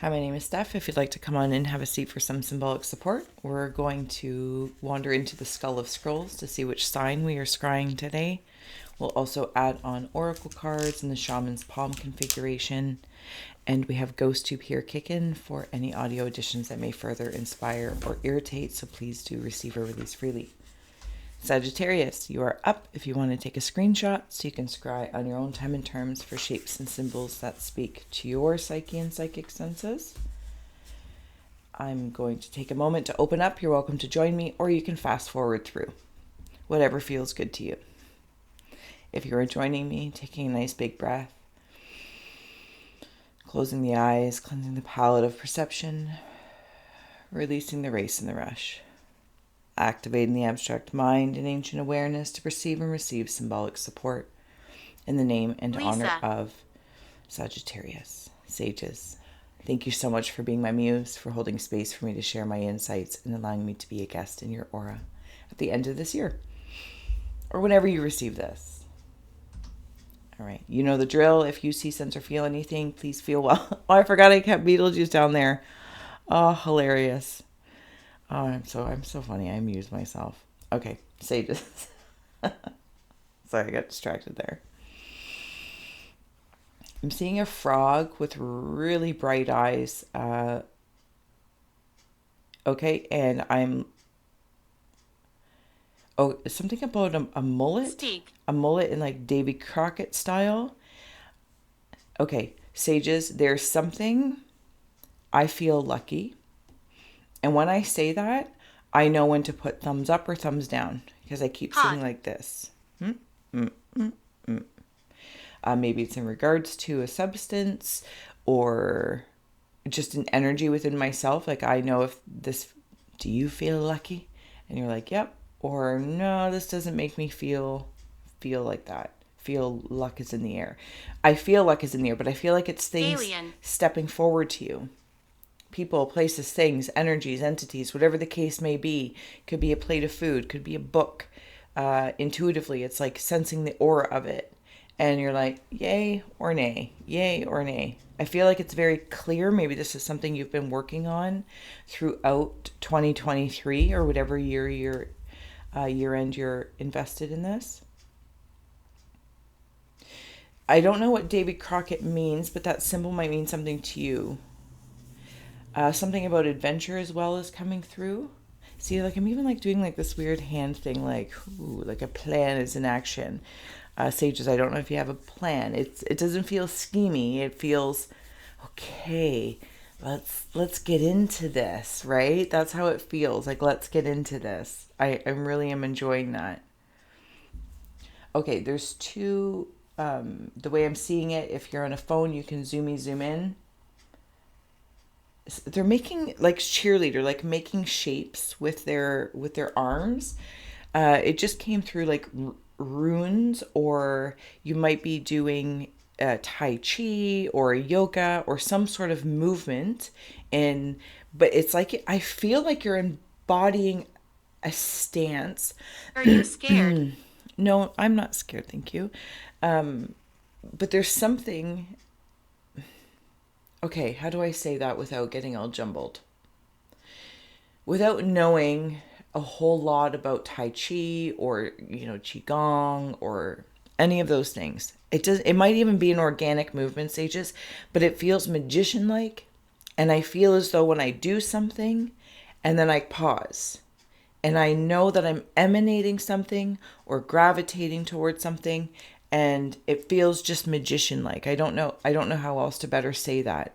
Hi, my name is Steph. If you'd like to come on in, have a seat for some symbolic support. We're going to wander into the Skull of Scrolls to see which sign we are scrying today. We'll also add on oracle cards in the Shaman's Palm configuration. And we have GhostTube here kicking for any audio additions that may further inspire or irritate, so please do receive or release freely. Sagittarius, you are up if you want to take a screenshot so you can scry on your own time and terms for shapes and symbols that speak to your psyche and psychic senses. I'm going to take a moment to open up. You're welcome to join me, or you can fast forward through. Whatever feels good to you. If you're joining me, taking a nice big breath, closing the eyes, cleansing the palette of perception, releasing the race and the rush. Activating the abstract mind and ancient awareness to perceive and receive symbolic support in the name and honor of Sagittarius. Sages, thank you so much for being my muse, for holding space for me to share my insights and allowing me to be a guest in your aura at the end of this year, or whenever you receive this. All right, you know the drill. If you see, sense, or feel anything, please feel well. Oh, I forgot I kept Beetlejuice down there. Oh, hilarious. Oh, I'm so funny. I amuse myself. Okay, sages. Sorry, I got distracted there. I'm seeing a frog with really bright eyes. Okay, and something about a mullet. Steak. A mullet in like Davy Crockett style. Okay, sages, there's something. I feel lucky. And when I say that, I know when to put thumbs up or thumbs down because I keep saying like this. Maybe it's in regards to a substance or just an energy within myself. Like I know if this, do you feel lucky? And you're like, yep. Or no, this doesn't make me feel like that. Feel luck is in the air. I feel luck is in the air, but I feel like it's things stepping forward to you. People, places, things, energies, entities, whatever the case may be. Could be a plate of food, could be a book. Intuitively, it's like sensing the aura of it. And you're like, yay or nay, yay or nay. I feel like it's very clear. Maybe this is something you've been working on throughout 2023 or whatever year end you're invested in this. I don't know what David Crockett means, but that symbol might mean something to you. Something about adventure as well is coming through. See, like I'm even like doing like this weird hand thing, like ooh, like a plan is in action. Sages, I don't know if you have a plan. It doesn't feel schemy. It feels okay. Let's get into this, right? That's how it feels. Like let's get into this. I really am enjoying that. Okay, there's two. The way I'm seeing it, if you're on a phone, you can zoom in. They're making like cheerleader, like making shapes with their arms. It just came through like runes, or you might be doing Tai Chi or yoga or some sort of movement. But it's like I feel like you're embodying a stance. Are you scared? No, I'm not scared, thank you. But there's something. Okay, how do I say that without getting all jumbled? Without knowing a whole lot about Tai Chi or, Qigong or any of those things. It might even be an organic movement, Sages, but it feels magician-like. And I feel as though when I do something and then I pause and I know that I'm emanating something or gravitating towards something, and it feels just magician-like. I don't know how else to better say that.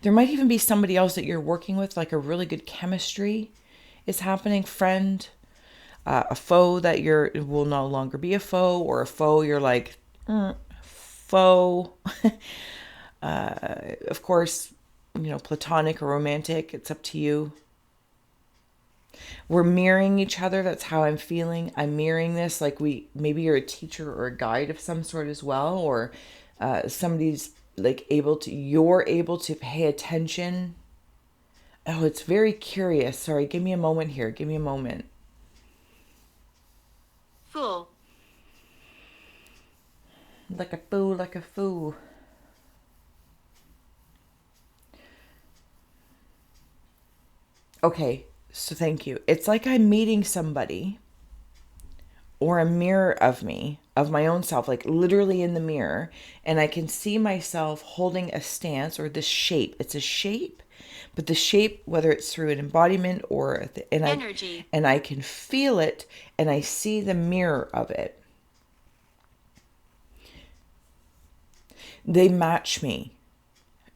There might even be somebody else that you're working with, like a really good chemistry is happening, friend, a foe that will no longer be a foe, or a foe you're like, foe. Of course, platonic or romantic, it's up to you. We're mirroring each other. That's how I'm feeling. I'm mirroring this. Like maybe you're a teacher or a guide of some sort as well, or somebody's like you're able to pay attention. Oh, it's very curious. Sorry, give me a moment here. Give me a moment. Fool. Like a fool, like a fool. Okay, so thank you. It's like I'm meeting somebody or a mirror of me, of my own self, like literally in the mirror, and I can see myself holding a stance or this shape. It's a shape, but the shape, whether it's through an embodiment or Energy. and I can feel it, and I see the mirror of it. They match me.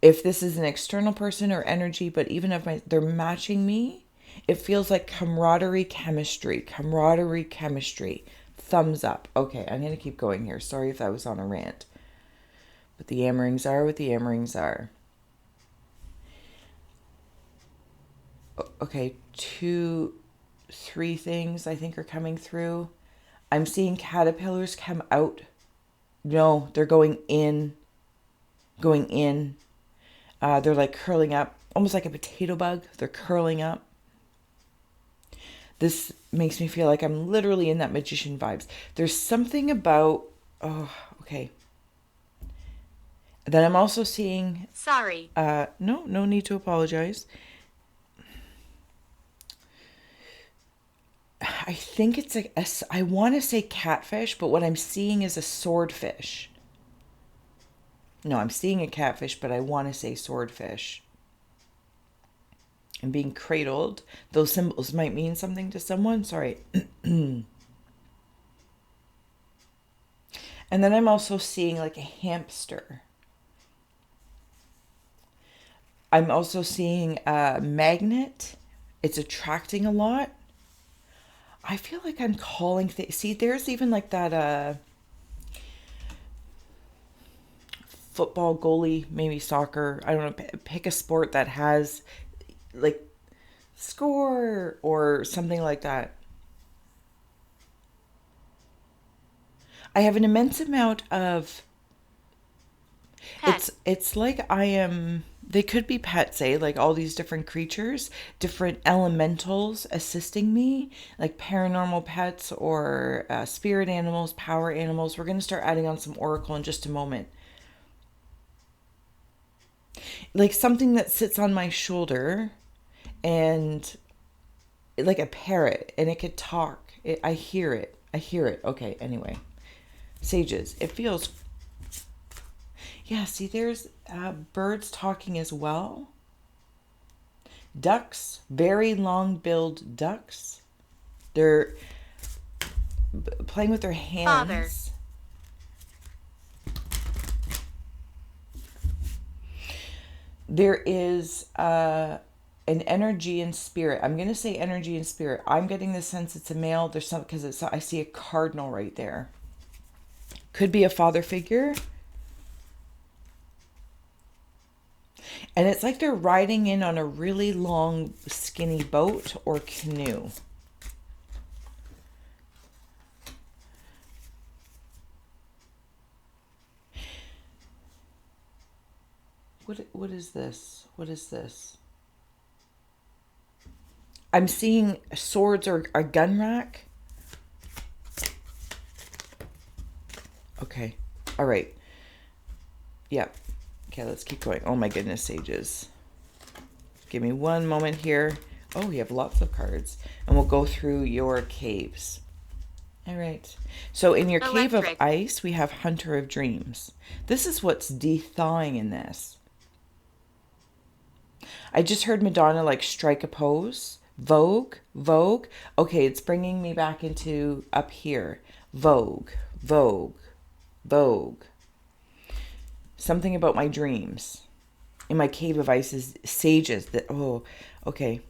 If this is an external person or energy, but even if they're matching me, it feels like camaraderie chemistry. Camaraderie chemistry. Thumbs up. Okay, I'm going to keep going here. Sorry if I was on a rant. But the Ammerings are what the Ammerings are. Okay, 3 things I think are coming through. I'm seeing caterpillars come out. No, they're going in. Going in. They're like curling up, almost like a potato bug. They're curling up. This makes me feel like I'm literally in that magician vibes. There's something about, oh, okay. Then I'm also seeing, Sorry. no need to apologize. I think it's I want to say catfish, but what I'm seeing is a swordfish. No, I'm seeing a catfish, but I want to say swordfish. And being cradled. Those symbols might mean something to someone. Sorry. And then I'm also seeing like a hamster. I'm also seeing a magnet. It's attracting a lot. I feel like I'm calling things. See, there's even like that football goalie, maybe soccer. I don't know. Pick a sport that has like score or something like that. I have an immense amount of Pet. it's like I am, they could be pets, eh? Like all these different creatures, different elementals assisting me, like paranormal pets or spirit animals, power animals. We're going to start adding on some oracle in just a moment. Like something that sits on my shoulder and like a parrot, and it could talk. I hear it. I hear it. Okay, anyway. Sages. It feels, yeah, see, there's birds talking as well. Ducks, very long-billed ducks. They're playing with their hands. Father. There is an energy and spirit. I'm going to say energy and spirit. I'm getting the sense it's a male. There's some, because I see a cardinal right there. Could be a father figure. And it's like they're riding in on a really long, skinny boat or canoe. What is this? What is this? I'm seeing swords or a gun rack. Okay. All right. Yep. Okay, let's keep going. Oh my goodness, sages. Give me one moment here. Oh, you have lots of cards. And we'll go through your caves. All right. So in your cave of ice, we have Hunter of Dreams. This is what's de-thawing in this. I just heard Madonna like strike a pose. Vogue, Vogue. Okay, it's bringing me back into up here. Vogue, Vogue, Vogue. Something about my dreams. In my cave of ice is sages that, oh, okay.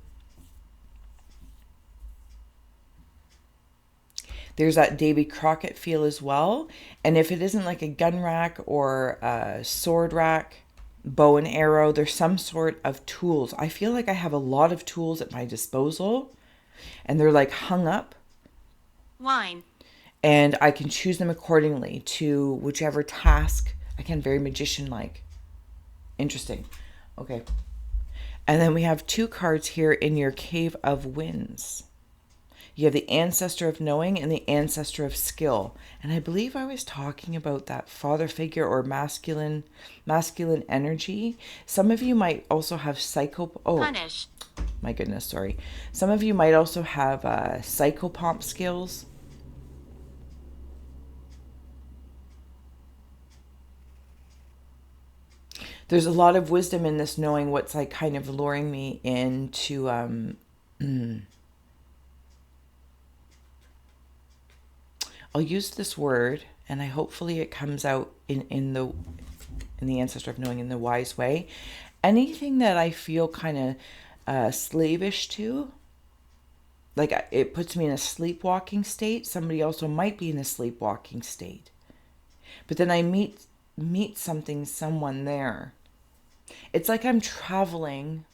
There's that Davy Crockett feel as well. And if it isn't like a gun rack or a sword rack, bow and arrow, there's some sort of tools. I feel like I have a lot of tools at my disposal and they're like hung up. Wine. And I can choose them accordingly to whichever task. Again, very magician-like. Interesting. Okay. And then we have 2 cards here in your Cave of Winds. You have the Ancestor of Knowing and the Ancestor of Skill. And I believe I was talking about that father figure or masculine energy. Some of you might also have Punish. my goodness, sorry. Some of you might also have psychopomp skills. There's a lot of wisdom in this, knowing what's like kind of luring me into I'll use this word, and I hopefully it comes out in the ancestor of knowing in the wise way. Anything that I feel kind of slavish to, like it puts me in a sleepwalking state. Somebody also might be in a sleepwalking state, but then I meet someone there. It's like I'm traveling.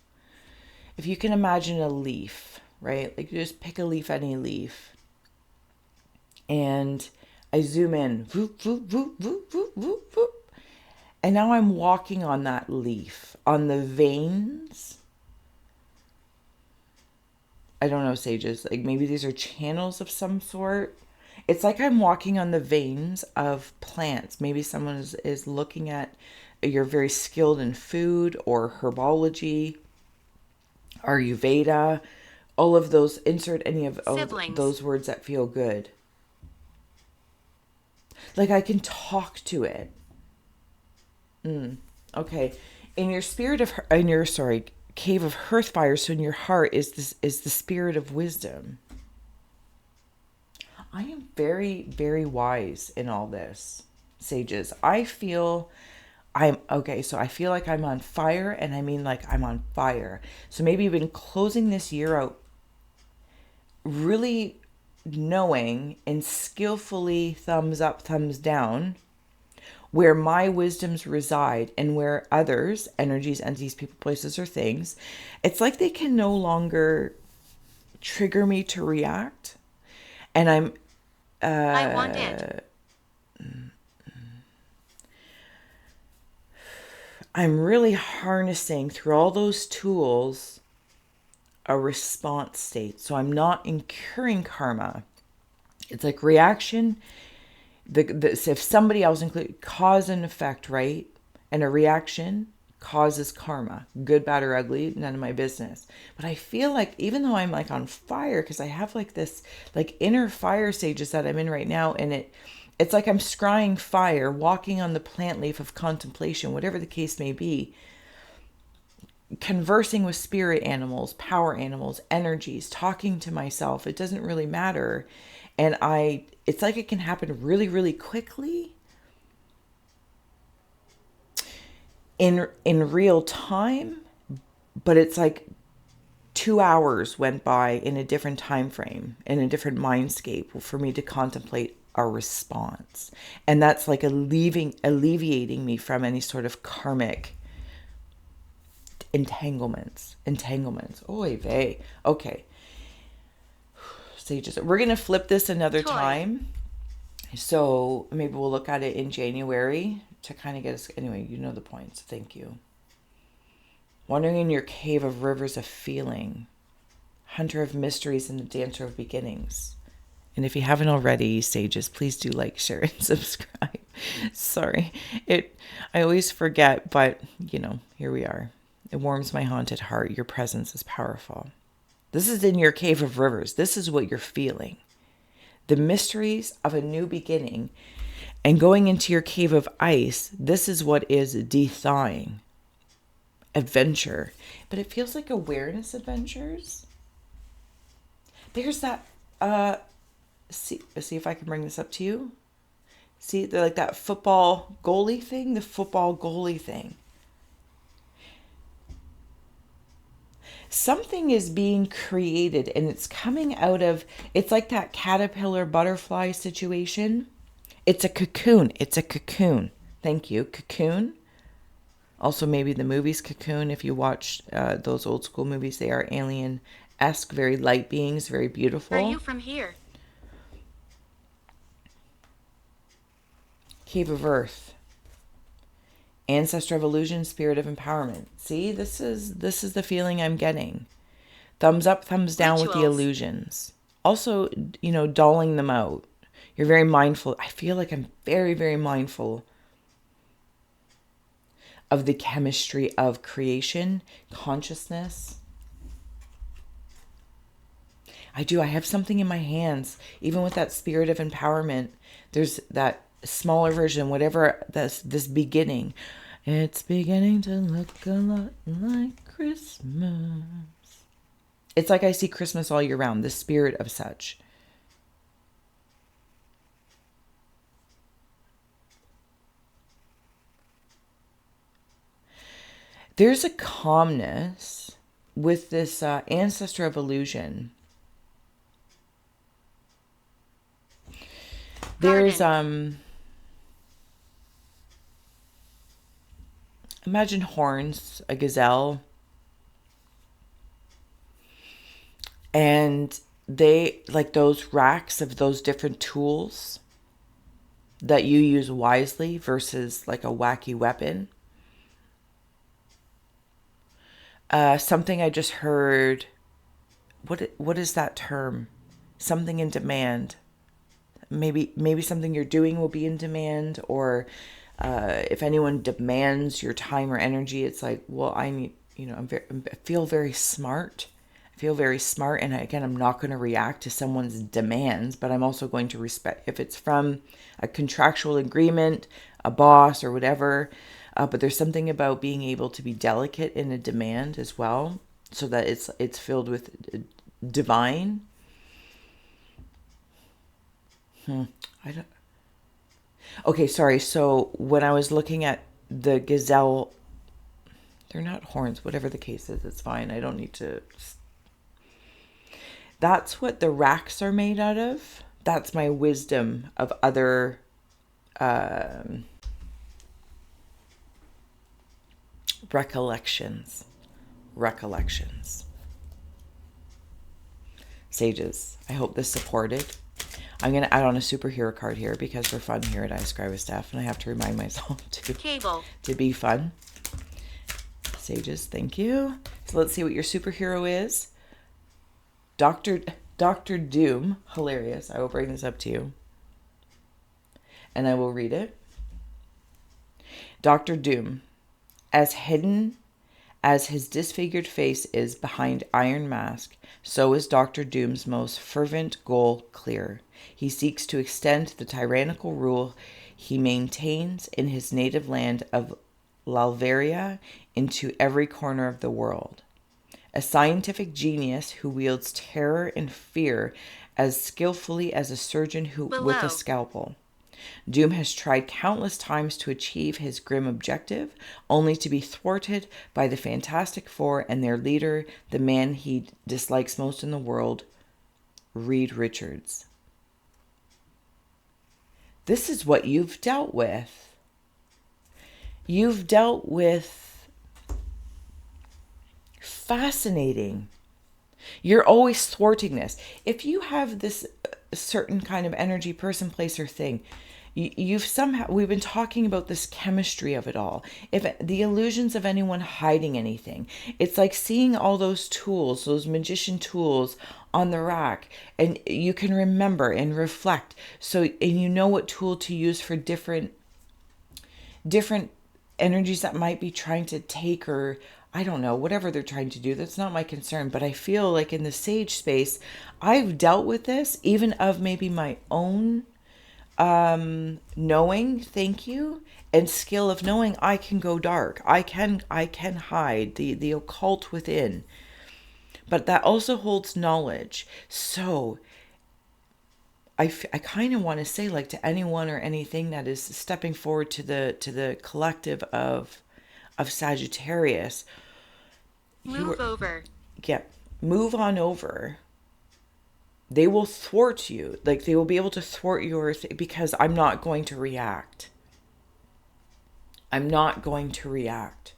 If you can imagine a leaf, right? Like you just pick a leaf, any leaf, and I zoom in, whoop, whoop, whoop, whoop, whoop, whoop, whoop. And now I'm walking on that leaf, on the veins. I don't know, sages, like maybe these are channels of some sort. It's like I'm walking on the veins of plants. Maybe someone is looking at, you're very skilled in food or herbology, Ayurveda, all of those, insert any of those words that feel good. Like I can talk to it. Okay. In your cave of hearth fire, so in your heart is the spirit of wisdom. I am very, very wise in all this, sages. I feel like I'm on fire, and I mean like I'm on fire. So maybe you've been closing this year out really knowing and skillfully thumbs up, thumbs down where my wisdoms reside and where others, energies, entities, people, places, or things, it's like they can no longer trigger me to react. And I want it. I'm really harnessing through all those tools a response state. So I'm not incurring karma. It's like reaction. If somebody else include cause and effect, right? And a reaction causes karma, good, bad, or ugly, none of my business. But I feel like even though I'm like on fire, because I have like this like inner fire stages that I'm in right now, and it's like I'm scrying fire, walking on the plant leaf of contemplation, whatever the case may be, conversing with spirit animals, power animals, energies, talking to myself. It doesn't really matter. And it's like it can happen really, really quickly in real time, but it's like 2 hours went by in a different time frame, in a different mindscape for me to contemplate a response. And that's like alleviating me from any sort of karmic entanglements. Oy vey. Okay. Sages. We're going to flip this another time. So maybe we'll look at it in January to kind of get us. Anyway, you know the points. Thank you. Wandering in your cave of rivers of feeling. Hunter of mysteries and the dancer of beginnings. And if you haven't already, sages, please do like, share, and subscribe. Sorry. I always forget, but here we are. It warms my haunted heart. Your presence is powerful. This is in your cave of rivers. This is what you're feeling. The mysteries of a new beginning. And going into your cave of ice, this is what is de-thawing. Adventure. But it feels like awareness adventures. There's that, see if I can bring this up to you. See, they're like that football goalie thing, the football goalie thing. Something is being created, and it's coming out of, it's like that caterpillar butterfly situation. It's a cocoon. Thank you. Cocoon. Also, maybe the movies Cocoon. If you watch those old school movies, they are alien-esque, very light beings, very beautiful. Are you from here? Cave of Earth. Ancestor of illusion, spirit of empowerment. See, this is the feeling I'm getting. Thumbs up, thumbs down with the illusions. Also, dulling them out. You're very mindful. I feel like I'm very, very mindful of the chemistry of creation, consciousness. I do. I have something in my hands. Even with that spirit of empowerment, there's that smaller version, whatever this beginning. It's beginning to look a lot like Christmas. It's like I see Christmas all year round, the spirit of such. There's a calmness with this ancestor of illusion. There's imagine horns, a gazelle, and they like those racks of those different tools that you use wisely versus like a wacky weapon. Something I just heard. What is that term? Something in demand. Maybe something you're doing will be in demand, or if anyone demands your time or energy, it's like, well, I need, I feel very smart. I feel very smart, and again, I'm not going to react to someone's demands, but I'm also going to respect if it's from a contractual agreement, a boss, or whatever. But there's something about being able to be delicate in a demand as well, so that it's filled with divine. I don't. Okay, sorry. So when I was looking at the gazelle, they're not horns. Whatever the case is, it's fine. I don't need to. That's what the racks are made out of. That's my wisdom of other recollections. Sages, I hope this supported. I'm going to add on a superhero card here because we're fun here at iScry with Steph, and I have to remind myself to be fun. Sages, thank you. So let's see what your superhero is. Dr. Doom, hilarious. I will bring this up to you, and I will read it. Dr. Doom, as hidden as his disfigured face is behind iron mask, so is Dr. Doom's most fervent goal clear. He seeks to extend the tyrannical rule he maintains in his native land of Lalveria into every corner of the world. A scientific genius who wields terror and fear as skillfully as a surgeon with a scalpel. Doom has tried countless times to achieve his grim objective, only to be thwarted by the Fantastic Four and their leader, the man he dislikes most in the world, Reed Richards. This is what you've dealt with. You've dealt with fascinating. You're always thwarting this. If you have this certain kind of energy, person, place, or thing, we've been talking about this chemistry of it all. If the illusions of anyone hiding anything, it's like seeing all those tools, those magician tools on the rack, and you can remember and reflect. And you know what tool to use for different energies that might be trying to take, or I don't know, whatever they're trying to do. That's not my concern. But I feel like in the sage space, I've dealt with this, even of maybe my own knowing, thank you, and skill of knowing I can go dark. I can hide the occult within. But that also holds knowledge. So I kind of want to say, like, to anyone or anything that is stepping forward to the collective of Sagittarius, move over. Yeah, move on over. They will thwart you. Like, they will be able to thwart because I'm not going to react. I'm not going to react.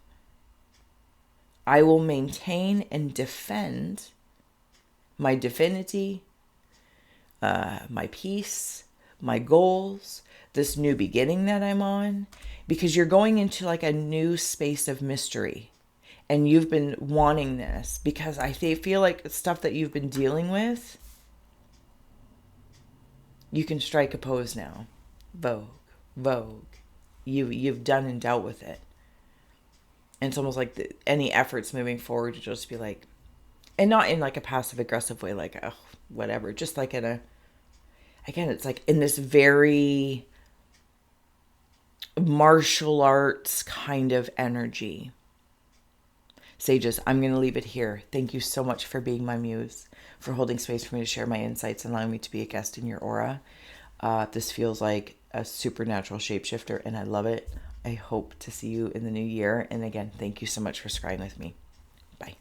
I will maintain and defend my divinity, my peace, my goals, this new beginning that I'm on, because you're going into like a new space of mystery, and you've been wanting this because I feel like it's stuff that you've been dealing with. You can strike a pose now. Vogue. You've done and dealt with it. And it's almost like any efforts moving forward to just be like, and not in like a passive aggressive way, like, oh, whatever, just like in a, again, it's like in this very martial arts kind of energy. Sages, I'm going to leave it here. Thank you so much for being my muse, for holding space for me to share my insights and allowing me to be a guest in your aura. This feels like a supernatural shapeshifter, and I love it. I hope to see you in the new year. And again, thank you so much for scrying with me. Bye.